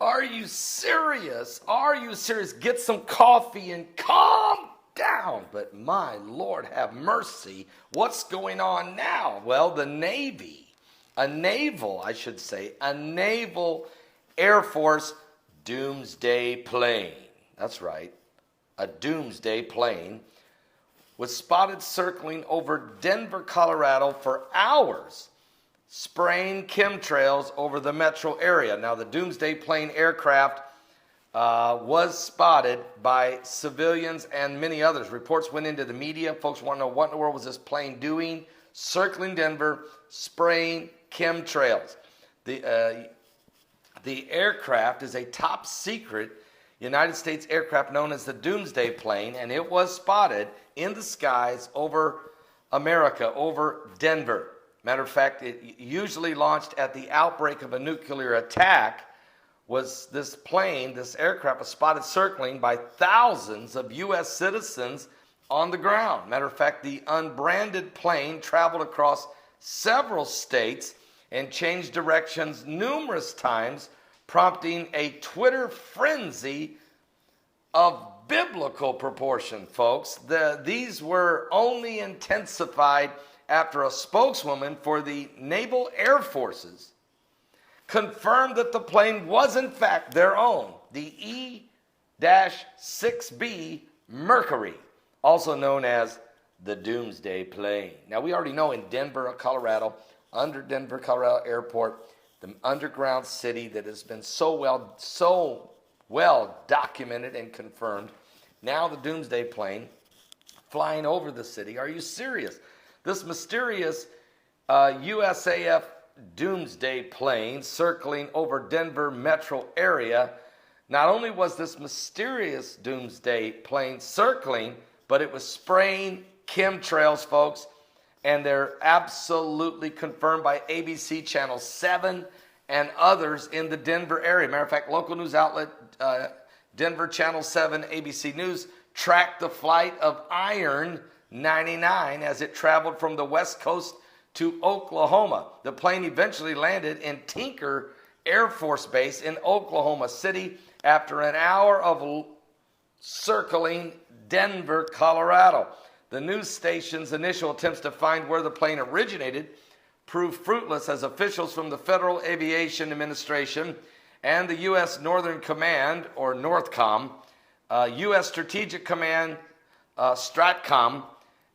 Are you serious? Are you serious? Get some coffee and calm down. But my Lord, have mercy. What's going on now? Well, the Navy, a naval Air Force Doomsday plane. That's right. A Doomsday plane was spotted circling over Denver, Colorado for hours, spraying chemtrails over the metro area. Now, the Doomsday plane aircraft was spotted by civilians and many others. Reports went into the media. Folks want to know, what in the world was this plane doing? Circling Denver, spraying chemtrails. The aircraft is a top secret United States aircraft known as the Doomsday plane, and it was spotted in the skies over America, over Denver. Matter of fact, it usually launched at the outbreak of a nuclear attack. Was this plane, this aircraft was spotted circling by thousands of U.S. citizens on the ground. Matter of fact, the unbranded plane traveled across several states and changed directions numerous times, prompting a Twitter frenzy of biblical proportion, folks. These were only intensified after a spokeswoman for the Naval Air Forces confirmed that the plane was in fact their own, the E-6B Mercury, also known as the Doomsday plane. Now, we already know in Denver, Colorado, under Denver, Colorado Airport, the underground city that has been so well documented and confirmed. Now the Doomsday plane flying over the city. Are you serious? This mysterious USAF Doomsday plane circling over Denver metro area. Not only was this mysterious Doomsday plane circling, but it was spraying chemtrails, folks. And they're absolutely confirmed by ABC Channel 7 and others in the Denver area. Matter of fact, local news outlet Denver Channel 7 ABC News tracked the flight of Iron 99 as it traveled from the West Coast to Oklahoma. The plane eventually landed in Tinker Air Force Base in Oklahoma City after an hour of circling Denver, Colorado. The news station's initial attempts to find where the plane originated proved fruitless as officials from the Federal Aviation Administration and the U.S. Northern Command, or NORTHCOM, U.S. Strategic Command, STRATCOM,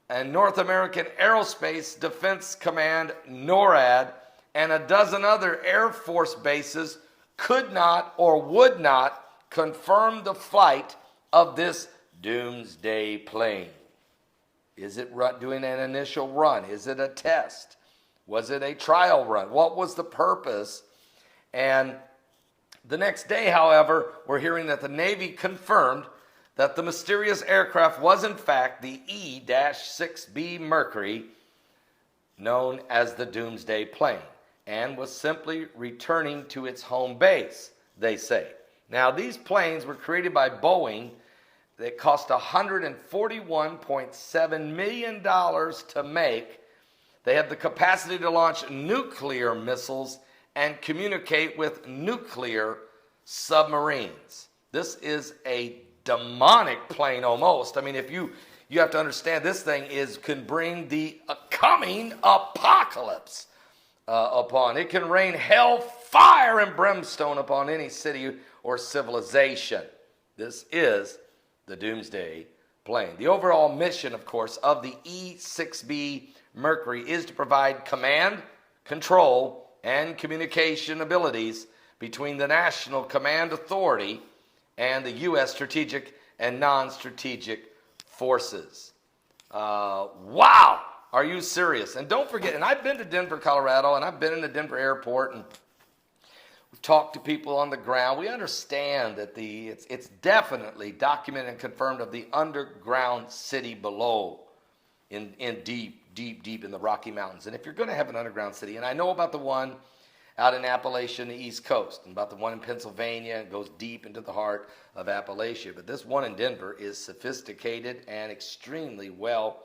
and North American Aerospace Defense Command, NORAD, and a dozen other Air Force bases could not or would not confirm the flight of this Doomsday plane. Is it doing an initial run? Is it a test? Was it a trial run? What was the purpose? And the next day, however, we're hearing that the Navy confirmed that the mysterious aircraft was in fact the E-6B Mercury, known as the Doomsday plane, and was simply returning to its home base, they say. Now, these planes were created by Boeing. They cost $141.7 million to make. They have the capacity to launch nuclear missiles and communicate with nuclear submarines. This is a demonic plane almost. I mean, if you have to understand, this thing can bring the coming apocalypse upon. It can rain hell, fire, and brimstone upon any city or civilization. This is the Doomsday plane. The overall mission, of course, of the E-6B Mercury is to provide command, control, and communication abilities between the National Command Authority and the U.S. strategic and non-strategic forces. Wow! Are you serious? And don't forget, and I've been to Denver, Colorado, and I've been in the Denver airport, and we've talked to people on the ground. We understand that it's definitely documented and confirmed of the underground city below in deep in the Rocky Mountains. And if you're going to have an underground city, and I know about the one out in Appalachia in the East Coast, and about the one in Pennsylvania, and goes deep into the heart of Appalachia. But this one in Denver is sophisticated and extremely well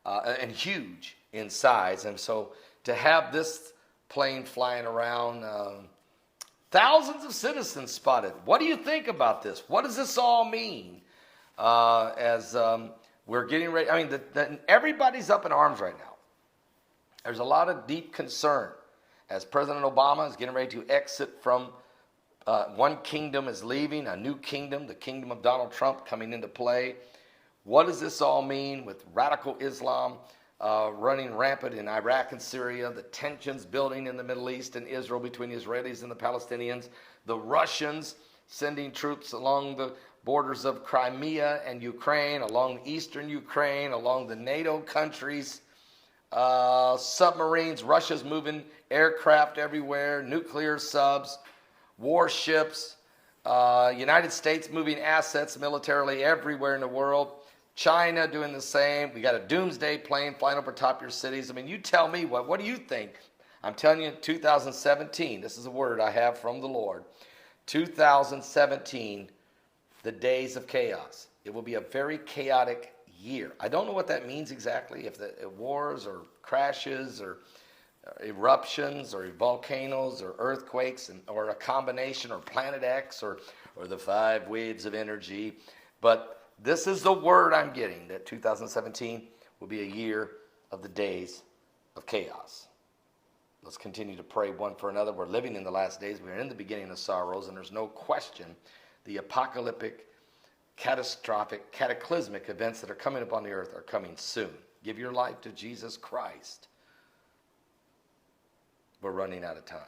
and huge in size. And so to have this plane flying around Thousands of citizens spotted. What do you think about this? What does this all mean? As we're getting ready, I mean, everybody's up in arms right now. There's a lot of deep concern as President Obama is getting ready to exit from one kingdom is leaving, a new kingdom, the kingdom of Donald Trump coming into play. What does this all mean with radical Islam running rampant in Iraq and Syria, the tensions building in the Middle East and Israel between the Israelis and the Palestinians, the Russians sending troops along the borders of Crimea and Ukraine, along eastern Ukraine, along the NATO countries, submarines, Russia's moving aircraft everywhere, nuclear subs, warships, United States moving assets militarily everywhere in the world, China doing the same. We got a Doomsday plane flying over top your cities. I mean, you tell me, what do you think? I'm telling you, 2017, this is a word I have from the Lord. 2017, the days of chaos. It will be a very chaotic year. I don't know what that means exactly, if the wars or crashes or eruptions or volcanoes or earthquakes or a combination or Planet X or the 5 waves of energy. But this is the word I'm getting, that 2017 will be a year of the days of chaos. Let's continue to pray one for another. We're living in the last days. We're in the beginning of sorrows, and there's no question the apocalyptic, catastrophic, cataclysmic events that are coming upon the earth are coming soon. Give your life to Jesus Christ. We're running out of time.